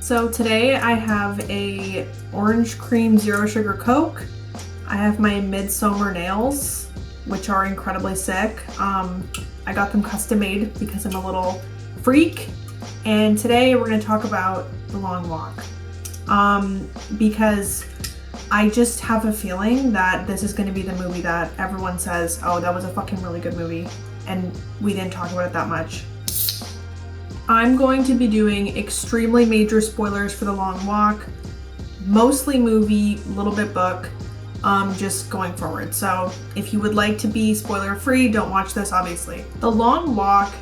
So today I have a orange cream zero sugar Coke. I have my midsummer nails, which are incredibly sick. I got them custom made because I'm a little freak. And today we're gonna talk about The Long Walk. Because I just have a feeling that this is gonna be the movie that everyone says, oh, that was a fucking really good movie. And we didn't talk about it that much. I'm going to be doing extremely major spoilers for The Long Walk, mostly movie, little bit book, just going forward. So if you would like to be spoiler free, don't watch this, obviously. The Long Walk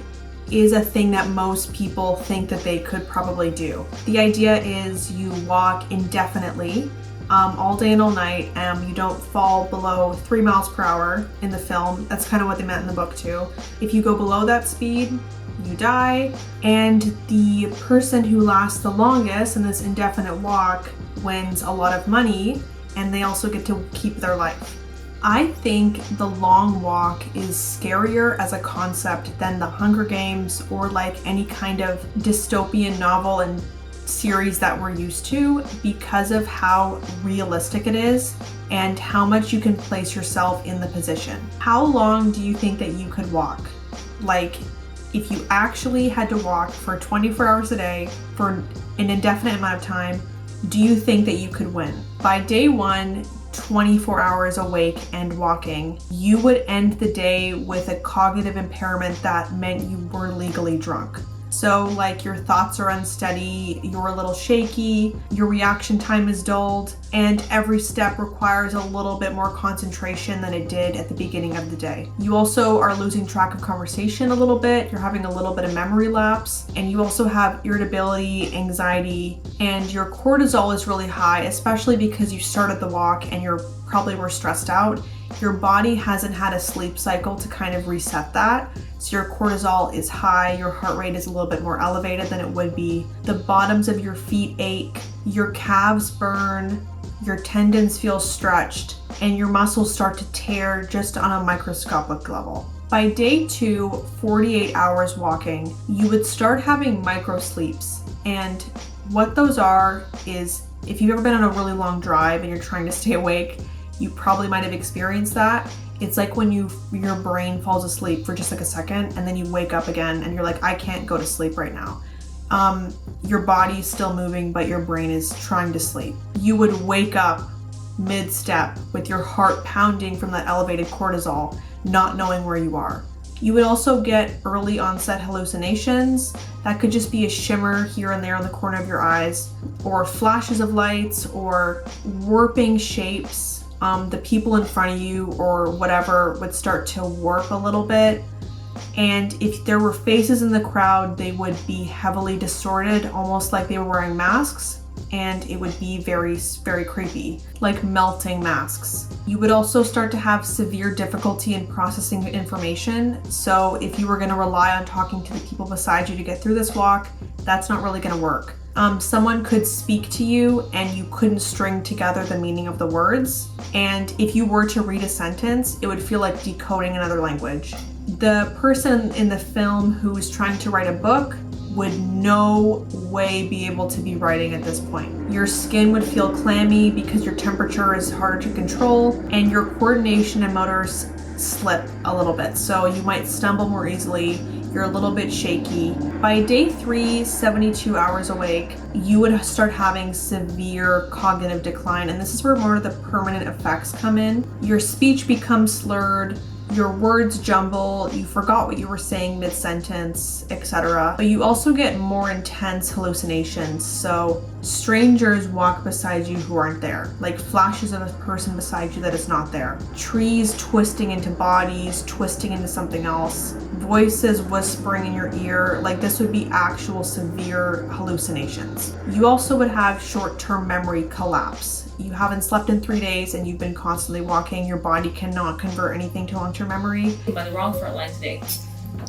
is a thing that most people think that they could probably do. The idea is you walk indefinitely, all day and all night, and you don't fall below 3 miles per hour in the film. That's kind of what they meant in the book too. If you go below that speed, you die, and the person who lasts the longest in this indefinite walk wins a lot of money, and they also get to keep their life. I think The Long Walk is scarier as a concept than The Hunger Games or like any kind of dystopian novel and series that we're used to, because of how realistic it is and how much you can place yourself in the position. How long do you think that you could walk? Like, if you actually had to walk for 24 hours a day for an indefinite amount of time, do you think that you could win? By day one, 24 hours awake and walking, you would end the day with a cognitive impairment that meant you were legally drunk. So like your thoughts are unsteady, you're a little shaky, your reaction time is dulled, and every step requires a little bit more concentration than it did at the beginning of the day. You also are losing track of conversation a little bit, you're having a little bit of memory lapse, and you also have irritability, anxiety, and your cortisol is really high, especially because you started the walk and you're probably were stressed out. Your body hasn't had a sleep cycle to kind of reset that. So your cortisol is high, your heart rate is a little bit more elevated than it would be. The bottoms of your feet ache, your calves burn, your tendons feel stretched, and your muscles start to tear just on a microscopic level. By day 2, 48 hours walking, you would start having microsleeps. And what those are is, if you've ever been on a really long drive and you're trying to stay awake, you probably might have experienced that. It's like when your brain falls asleep for just like a second and then you wake up again and you're like, I can't go to sleep right now. Your body's still moving, but your brain is trying to sleep. You would wake up mid-step with your heart pounding from that elevated cortisol, not knowing where you are. You would also get early onset hallucinations. That could just be a shimmer here and there on the corner of your eyes, or flashes of lights, or warping shapes. The people in front of you or whatever would start to warp a little bit. And if there were faces in the crowd, they would be heavily distorted, almost like they were wearing masks. And it would be very, very creepy, like melting masks. You would also start to have severe difficulty in processing information. So if you were going to rely on talking to the people beside you to get through this walk, that's not really going to work. Someone could speak to you and you couldn't string together the meaning of the words. And if you were to read a sentence, it would feel like decoding another language. The person in the film who is trying to write a book would no way be able to be writing at this point. Your skin would feel clammy because your temperature is harder to control, and your coordination and motors slip a little bit. So you might stumble more easily. You're a little bit shaky. By day 3, 72 hours awake, you would start having severe cognitive decline, and this is where more of the permanent effects come in. Your speech becomes slurred, your words jumble, you forgot what you were saying mid-sentence, etc. But you also get more intense hallucinations. So strangers walk beside you who aren't there, like flashes of a person beside you that is not there. Trees twisting into bodies, twisting into something else. Voices whispering in your ear, like this would be actual severe hallucinations. You also would have short-term memory collapse. You haven't slept in 3 days and you've been constantly walking, your body cannot convert anything to long-term memory. Am I wrong for a line today?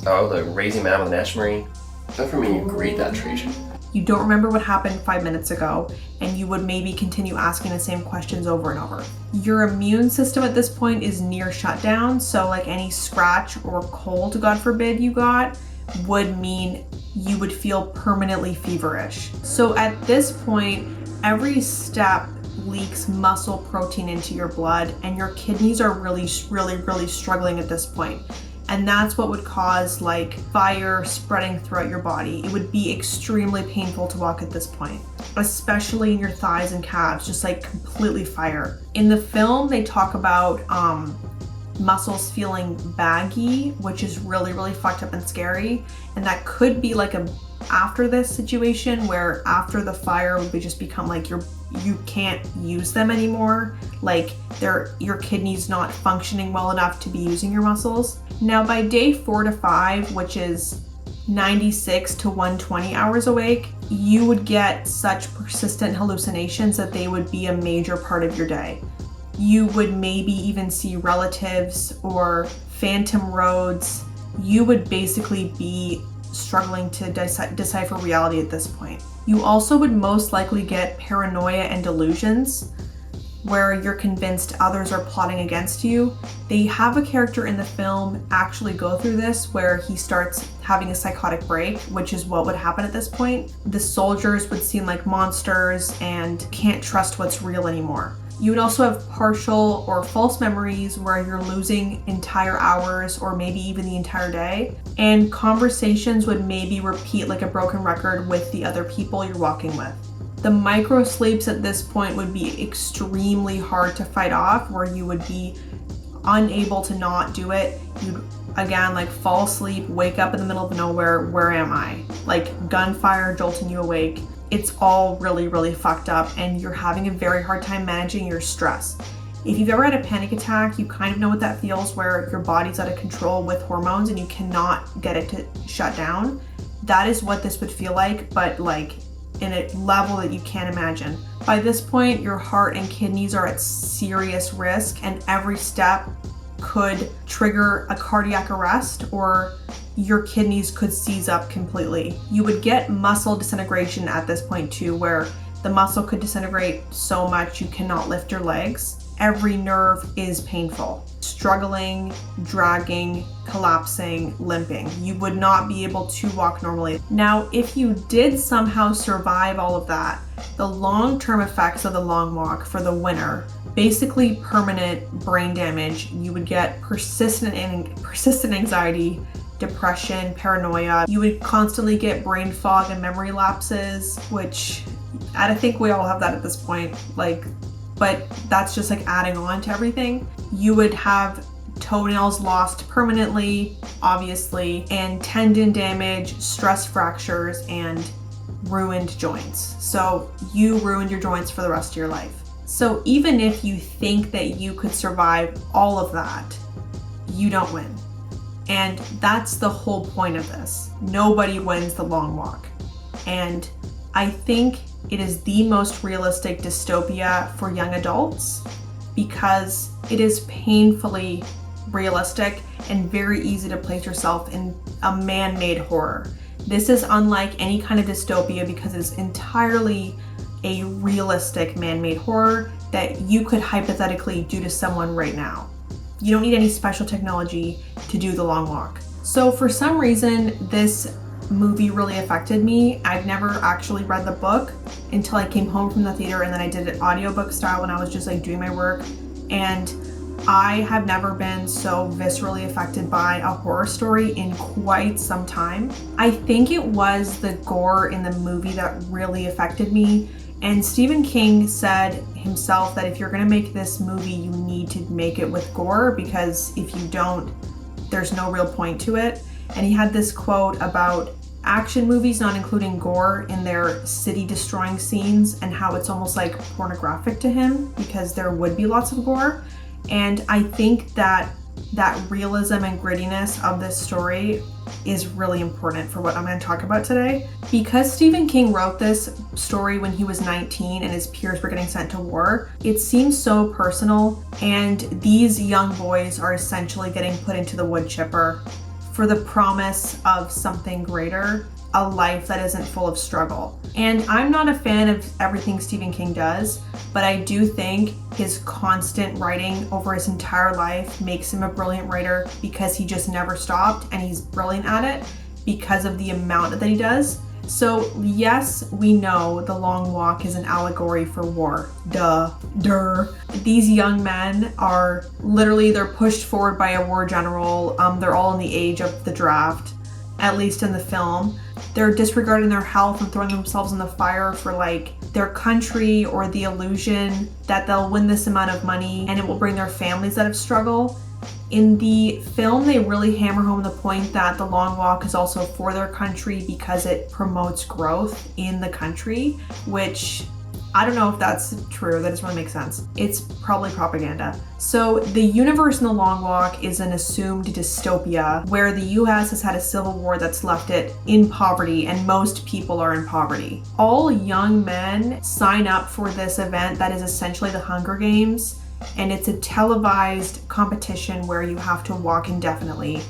Oh, the raising man with the National Marine. That for me, you read that tradition. You don't remember what happened 5 minutes ago, and you would maybe continue asking the same questions over and over. Your immune system at this point is near shutdown, so like any scratch or cold, God forbid, you got, would mean you would feel permanently feverish. So at this point, every step leaks muscle protein into your blood, and your kidneys are really struggling at this point. And that's what would cause like fire spreading throughout your body. It would be extremely painful to walk at this point, especially in your thighs and calves, just like completely fire. In the film, they talk about muscles feeling baggy, which is really fucked up and scary. And that could be like a after this situation where after the fire would just become like you can't use them anymore. Like your kidneys not functioning well enough to be using your muscles. Now by day 4 to 5, which is 96 to 120 hours awake, you would get such persistent hallucinations that they would be a major part of your day. You would maybe even see relatives or phantom roads. You would basically be struggling to decipher reality at this point. You also would most likely get paranoia and delusions, where you're convinced others are plotting against you. They have a character in the film actually go through this where he starts having a psychotic break, which is what would happen at this point. The soldiers would seem like monsters and can't trust what's real anymore. You would also have partial or false memories where you're losing entire hours or maybe even the entire day. And conversations would maybe repeat like a broken record with the other people you're walking with. The microsleeps at this point would be extremely hard to fight off, where you would be unable to not do it. You'd again like fall asleep, wake up in the middle of nowhere, where am I? Like gunfire jolting you awake. It's all really fucked up, and you're having a very hard time managing your stress. If you've ever had a panic attack, you kind of know what that feels, where your body's out of control with hormones and you cannot get it to shut down. That is what this would feel like, but like in a level that you can't imagine. By this point, your heart and kidneys are at serious risk, and every step could trigger a cardiac arrest, or your kidneys could seize up completely. You would get muscle disintegration at this point too, where the muscle could disintegrate so much you cannot lift your legs. Every nerve is painful. Struggling, dragging, collapsing, limping. You would not be able to walk normally. Now, if you did somehow survive all of that, the long-term effects of the long walk for the winner, basically permanent brain damage. You would get persistent anxiety, depression, paranoia. You would constantly get brain fog and memory lapses, which I think we all have that at this point, but that's just like adding on to everything. You would have toenails lost permanently, obviously, and tendon damage, stress fractures, and ruined joints. So you ruined your joints for the rest of your life. So even if you think that you could survive all of that, you don't win. And that's the whole point of this. Nobody wins the long walk. And I think it is the most realistic dystopia for young adults because it is painfully realistic and very easy to place yourself in a man-made horror. This is unlike any kind of dystopia because it's entirely a realistic man-made horror that you could hypothetically do to someone right now. You don't need any special technology to do the long walk. So for some reason, this movie really affected me. I've never actually read the book until I came home from the theater, and then I did it audiobook style when I was just like doing my work. And I have never been so viscerally affected by a horror story in quite some time. I think it was the gore in the movie that really affected me. And Stephen King said himself that if you're gonna make this movie, you need to make it with gore, because if you don't, there's no real point to it. And he had this quote about action movies not including gore in their city destroying scenes and how it's almost like pornographic to him because there would be lots of gore. And I think that realism and grittiness of this story is really important for what I'm going to talk about today. Because Stephen King wrote this story when he was 19 and his peers were getting sent to war, it seems so personal, and these young boys are essentially getting put into the wood chipper for the promise of something greater, a life that isn't full of struggle. And I'm not a fan of everything Stephen King does, but I do think his constant writing over his entire life makes him a brilliant writer because he just never stopped, and he's brilliant at it because of the amount that he does. So yes, we know the long walk is an allegory for war. These young men are literally, they're pushed forward by a war general. They're all in the age of the draft, at least in the film. They're disregarding their health and throwing themselves in the fire for like their country, or the illusion that they'll win this amount of money and it will bring their families out of struggle. In the film, they really hammer home the point that the long walk is also for their country because it promotes growth in the country, which I don't know if that's true. That doesn't really make sense. It's probably propaganda. So the universe in the long walk is an assumed dystopia where the US has had a civil war that's left it in poverty, and most people are in poverty. All young men sign up for this event that is essentially the Hunger Games, and it's a televised competition where you have to walk indefinitely,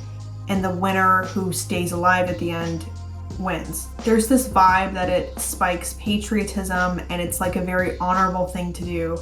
and the winner who stays alive at the end wins. There's this vibe that it spikes patriotism, and it's like a very honorable thing to do,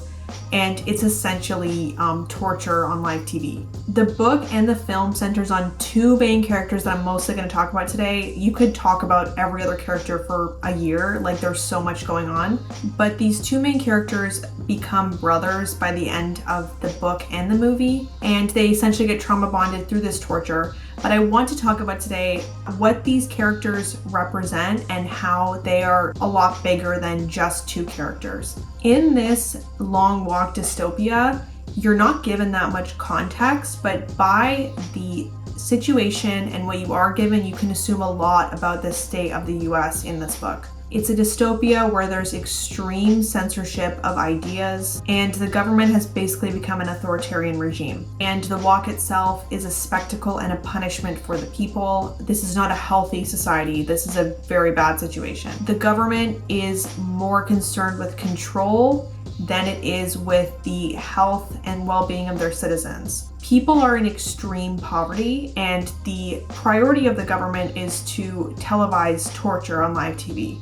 and it's essentially torture on live TV. The book and the film centers on two main characters that I'm mostly going to talk about today. You could talk about every other character for a year, like there's so much going on, but these two main characters become brothers by the end of the book and the movie, and they essentially get trauma bonded through this torture. But I want to talk about today what these characters represent and how they are a lot bigger than just two characters. In this long walk dystopia, you're not given that much context, but by the situation and what you are given, you can assume a lot about the state of the US in this book. It's a dystopia where there's extreme censorship of ideas, and the government has basically become an authoritarian regime. And the walk itself is a spectacle and a punishment for the people. This is not a healthy society. This is a very bad situation. The government is more concerned with control than it is with the health and well-being of their citizens. People are in extreme poverty, and the priority of the government is to televise torture on live TV,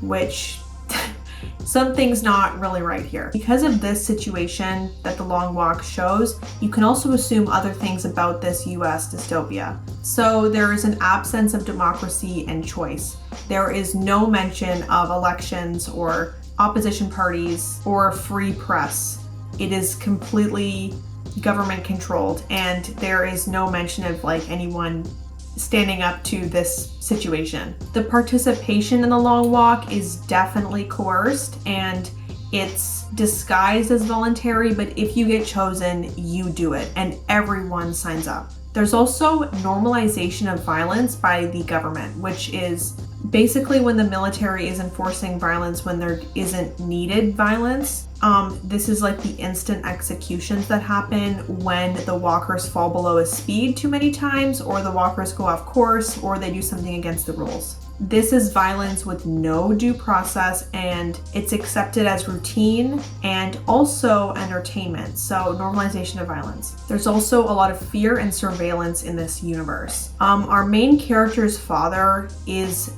which something's not really right here. Because of this situation that the long walk shows, you can also assume other things about this US dystopia. So there is an absence of democracy and choice. There is no mention of elections or opposition parties or free press. It is completely government controlled, and there is no mention of like anyone standing up to this situation. The participation in the long walk is definitely coerced, and it's disguised as voluntary, but if you get chosen, you do it, and everyone signs up. There's also normalization of violence by the government, which is basically when the military is enforcing violence when there isn't needed violence. This is like the instant executions that happen when the walkers fall below a speed too many times, or the walkers go off course, or they do something against the rules. This is violence with no due process, and it's accepted as routine and also entertainment. So normalization of violence. There's also a lot of fear and surveillance in this universe. Our main character's father is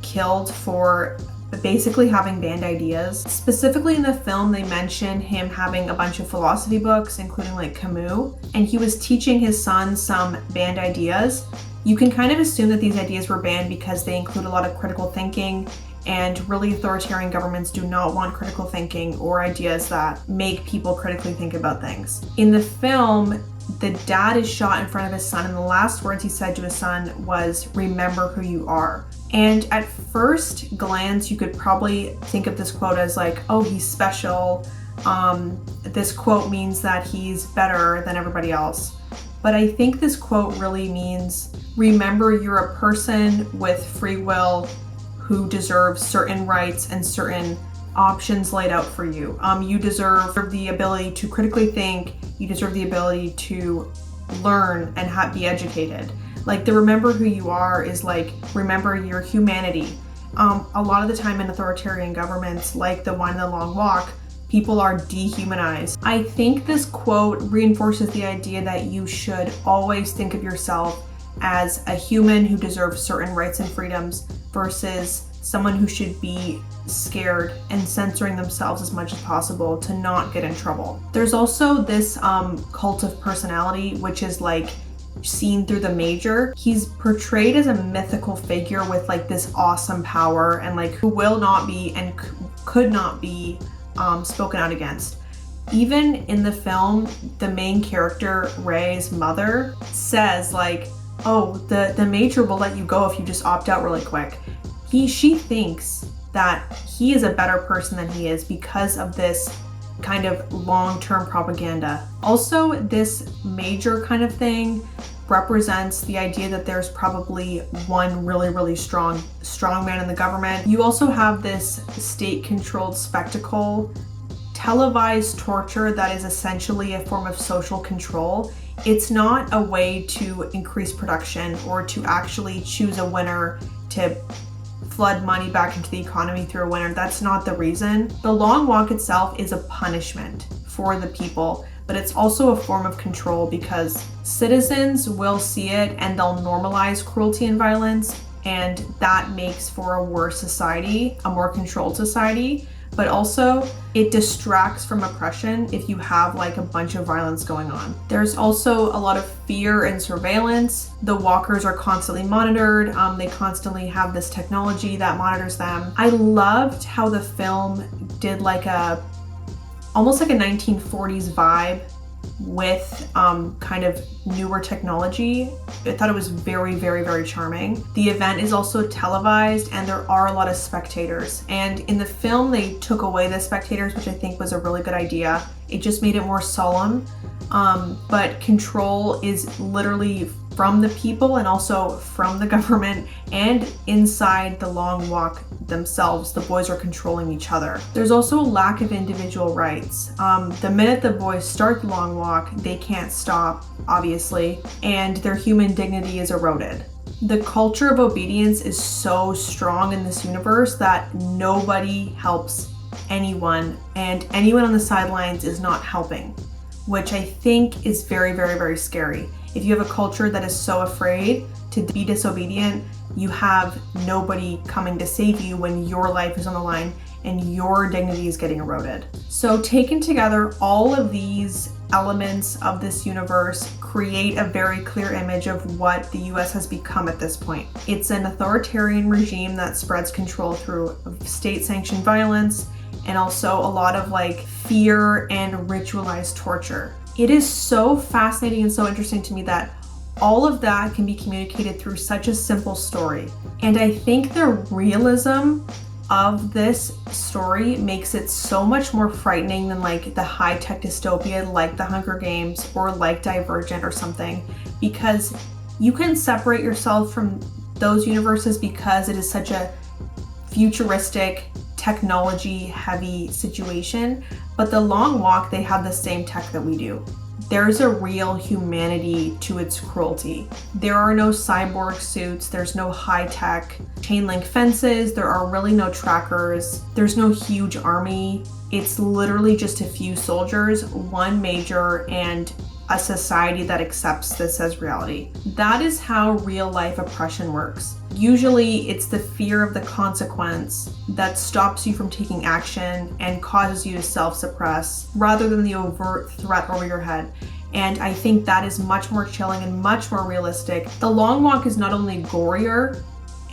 killed for basically having banned ideas. Specifically in the film, they mention him having a bunch of philosophy books, including like Camus, and he was teaching his son some banned ideas. You can kind of assume that these ideas were banned because they include a lot of critical thinking, and really authoritarian governments do not want critical thinking or ideas that make people critically think about things. In the film, the dad is shot in front of his son, and the last words he said to his son was, "Remember who you are." And at first glance, you could probably think of this quote as like, oh, he's special. This quote means that he's better than everybody else. But I think this quote really means, remember you're a person with free will who deserves certain rights and certain options laid out for you. You deserve the ability to critically think. You deserve the ability to learn and be educated. Like, the remember who you are is like, remember your humanity. A lot of the time in authoritarian governments, like the one in the long walk, people are dehumanized. I think this quote reinforces the idea that you should always think of yourself as a human who deserves certain rights and freedoms versus someone who should be scared and censoring themselves as much as possible to not get in trouble. There's also this cult of personality, which is like seen through the Major, he's portrayed as a mythical figure with like this awesome power and like who will not be and could not be spoken out against. Even in the film, the main character, Ray's mother, says like, oh, the Major will let you go if you just opt out really quick. She thinks that he is a better person than he is because of this kind of long-term propaganda. Also, this Major kind of thing represents the idea that there's probably one really strong man in the government. You also have this state-controlled spectacle, televised torture that is essentially a form of social control. It's not a way to increase production or to actually choose a winner to flood money back into the economy through a winner. That's not the reason. The long walk itself is a punishment for the people, but it's also a form of control because citizens will see it and they'll normalize cruelty and violence, and that makes for a worse society, a more controlled society. But also it distracts from oppression if you have like a bunch of violence going on. There's also a lot of fear and surveillance. The walkers are constantly monitored. They constantly have this technology that monitors them. I loved how the film did like almost like a 1940s vibe with kind of newer technology. I thought it was very charming. The event is also televised and there are a lot of spectators. And in the film, they took away the spectators, which I think was a really good idea. It just made it more solemn. But control is literally from the people and also from the government, and inside the long walk themselves, the boys are controlling each other. There's also a lack of individual rights. The minute the boys start the long walk, they can't stop, obviously, and their human dignity is eroded. The culture of obedience is so strong in this universe that nobody helps anyone, and anyone on the sidelines is not helping, which I think is very scary. If you have a culture that is so afraid to be disobedient, you have nobody coming to save you when your life is on the line and your dignity is getting eroded. So taken together, all of these elements of this universe create a very clear image of what the US has become at this point. It's an authoritarian regime that spreads control through state-sanctioned violence and also a lot of like fear and ritualized torture. It is so fascinating and so interesting to me that all of that can be communicated through such a simple story. And I think the realism of this story makes it so much more frightening than like the high-tech dystopia like The Hunger Games or like Divergent or something, because you can separate yourself from those universes because it is such a futuristic, technology-heavy situation. But the long walk, they have the same tech that we do. There's a real humanity to its cruelty. There are no cyborg suits, there's no high-tech chain link fences, there are really no trackers, there's no huge army. It's literally just a few soldiers, one major, and a society that accepts this as reality. That is how real life oppression works. Usually it's the fear of the consequence that stops you from taking action and causes you to self-suppress rather than the overt threat over your head. And I think that is much more chilling and much more realistic. The long walk is not only gorier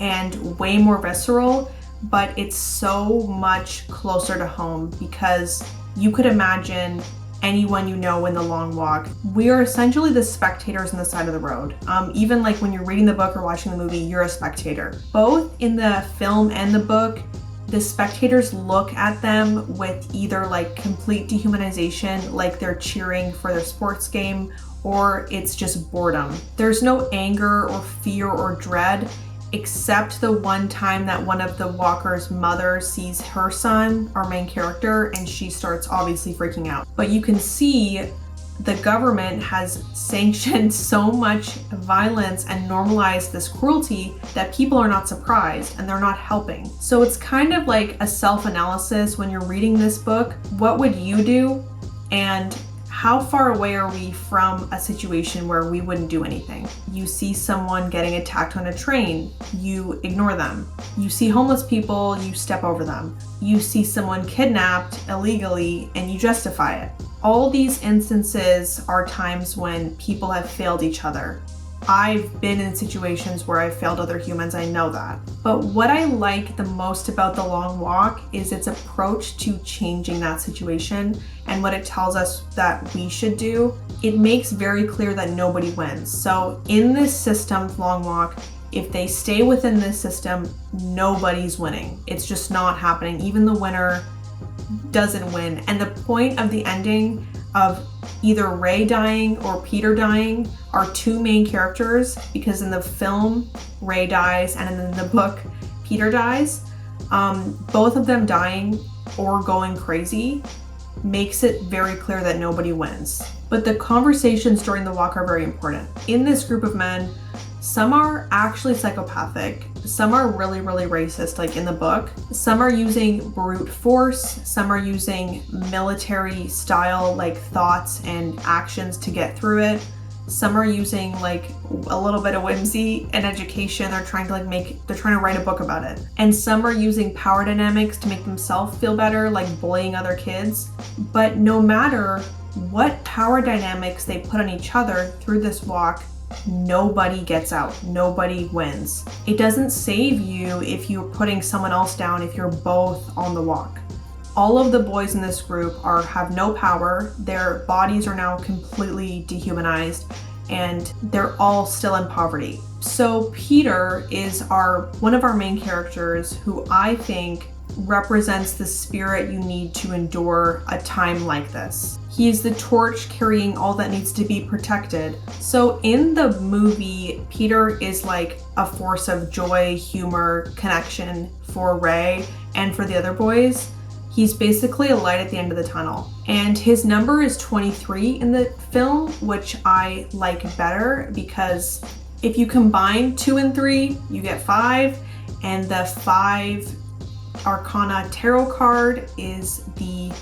and way more visceral, but it's so much closer to home because you could imagine anyone you know in the long walk. We are essentially the spectators on the side of the road. Even like when you're reading the book or watching the movie, you're a spectator. Both in the film and the book, the spectators look at them with either like complete dehumanization, like they're cheering for their sports game, or it's just boredom. There's no anger or fear or dread, except the one time that one of the walkers' mother sees her son, our main character, and she starts obviously freaking out. But you can see the government has sanctioned so much violence and normalized this cruelty that people are not surprised and they're not helping. So it's kind of like a self-analysis when you're reading this book. What would you do? And how far away are we from a situation where we wouldn't do anything? You see someone getting attacked on a train, you ignore them. You see homeless people, you step over them. You see someone kidnapped illegally and you justify it. All these instances are times when people have failed each other. I've been in situations where I've failed other humans, I know that. But what I like the most about The Long Walk is its approach to changing that situation and what it tells us that we should do. It makes very clear that nobody wins. So in this system, Long Walk, if they stay within this system, nobody's winning. It's just not happening. Even the winner doesn't win. And the point of the ending of either Ray dying or Peter dying are two main characters, because in the film Ray dies and in the book Peter dies. Both of them dying or going crazy makes it very clear that nobody wins. But the conversations during the walk are very important. In this group of men, some are actually psychopathic, some are really, really racist, like in the book. Some are using brute force, some are using military style like thoughts and actions to get through it. Some are using like a little bit of whimsy and education. They're trying to write a book about it. And some are using power dynamics to make themselves feel better, like bullying other kids. But no matter what power dynamics they put on each other through this walk, nobody gets out, nobody wins. It doesn't save you if you're putting someone else down if you're both on the walk. All of the boys in this group have no power, their bodies are now completely dehumanized, and they're all still in poverty. So Peter is one of our main characters who I think represents the spirit you need to endure a time like this. He is the torch carrying all that needs to be protected. So in the movie, Peter is like a force of joy, humor, connection for Ray and for the other boys. He's basically a light at the end of the tunnel. And his number is 23 in the film, which I like better because if you combine 2 and 3, you get 5, and the 5 Arcana tarot card is the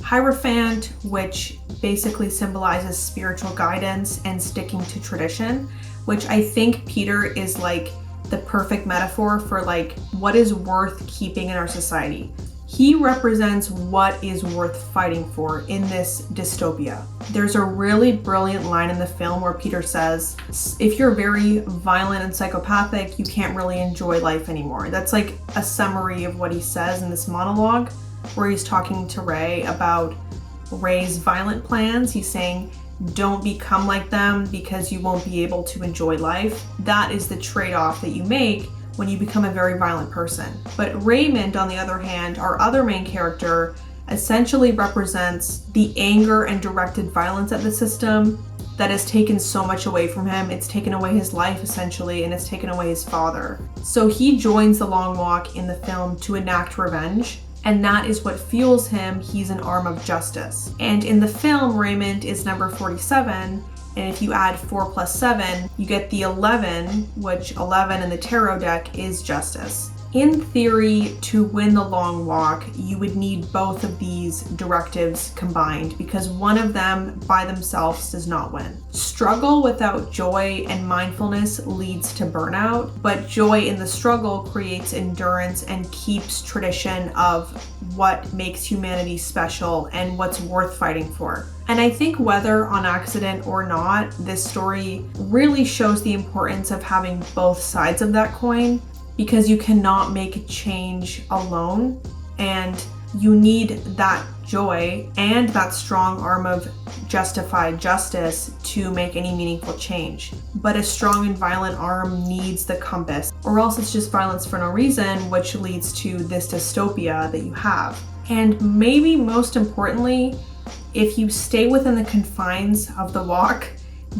Hierophant, which basically symbolizes spiritual guidance and sticking to tradition, which I think Peter is like the perfect metaphor for like what is worth keeping in our society. He represents what is worth fighting for in this dystopia. There's a really brilliant line in the film where Peter says, if you're very violent and psychopathic, you can't really enjoy life anymore. That's like a summary of what he says in this monologue where he's talking to Ray about Ray's violent plans. He's saying, don't become like them because you won't be able to enjoy life. That is the trade-off that you make when you become a very violent person. But Raymond, on the other hand, our other main character, essentially represents the anger and directed violence at the system that has taken so much away from him. It's taken away his life, essentially, and it's taken away his father. So he joins the Long Walk in the film to enact revenge, and that is what fuels him. He's an arm of justice. And in the film, Raymond is number 47, and if you add 4 plus 7, you get the 11, which 11 in the tarot deck is justice. In theory, to win the Long Walk, you would need both of these directives combined because one of them by themselves does not win. Struggle without joy and mindfulness leads to burnout, but joy in the struggle creates endurance and keeps tradition of what makes humanity special and what's worth fighting for. And I think whether on accident or not, this story really shows the importance of having both sides of that coin, because you cannot make a change alone, and you need that joy and that strong arm of justified justice to make any meaningful change. But a strong and violent arm needs the compass, or else it's just violence for no reason, which leads to this dystopia that you have. And maybe most importantly, if you stay within the confines of the walk,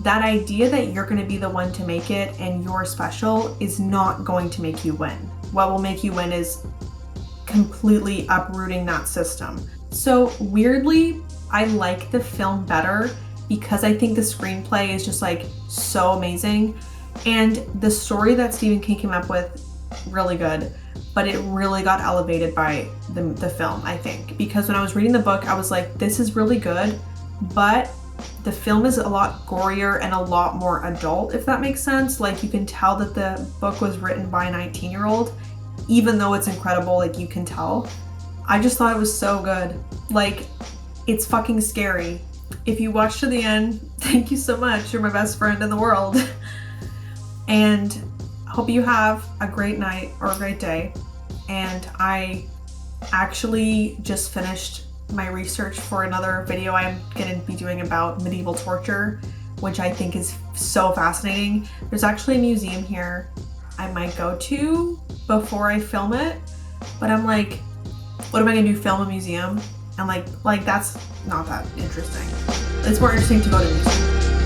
that idea that you're going to be the one to make it and you're special is not going to make you win. What will make you win is completely uprooting that system. So weirdly, I like the film better because I think the screenplay is just like so amazing, and the story that Stephen King came up with, really good, but it really got elevated by the film, I think, because when I was reading the book, I was like, this is really good, but the film is a lot gorier and a lot more adult, if that makes sense. Like, you can tell that the book was written by a 19-year-old, even though it's incredible, like, you can tell. I just thought it was so good. Like, it's fucking scary. If you watch to the end, thank you so much. You're my best friend in the world. And hope you have a great night or a great day. And I actually just finished my research for another video I'm going to be doing about medieval torture, which I think is so fascinating. There's actually a museum here I might go to before I film it, but I'm like, what am I gonna do, film a museum? And like that's not that interesting. It's more interesting to go to a museum.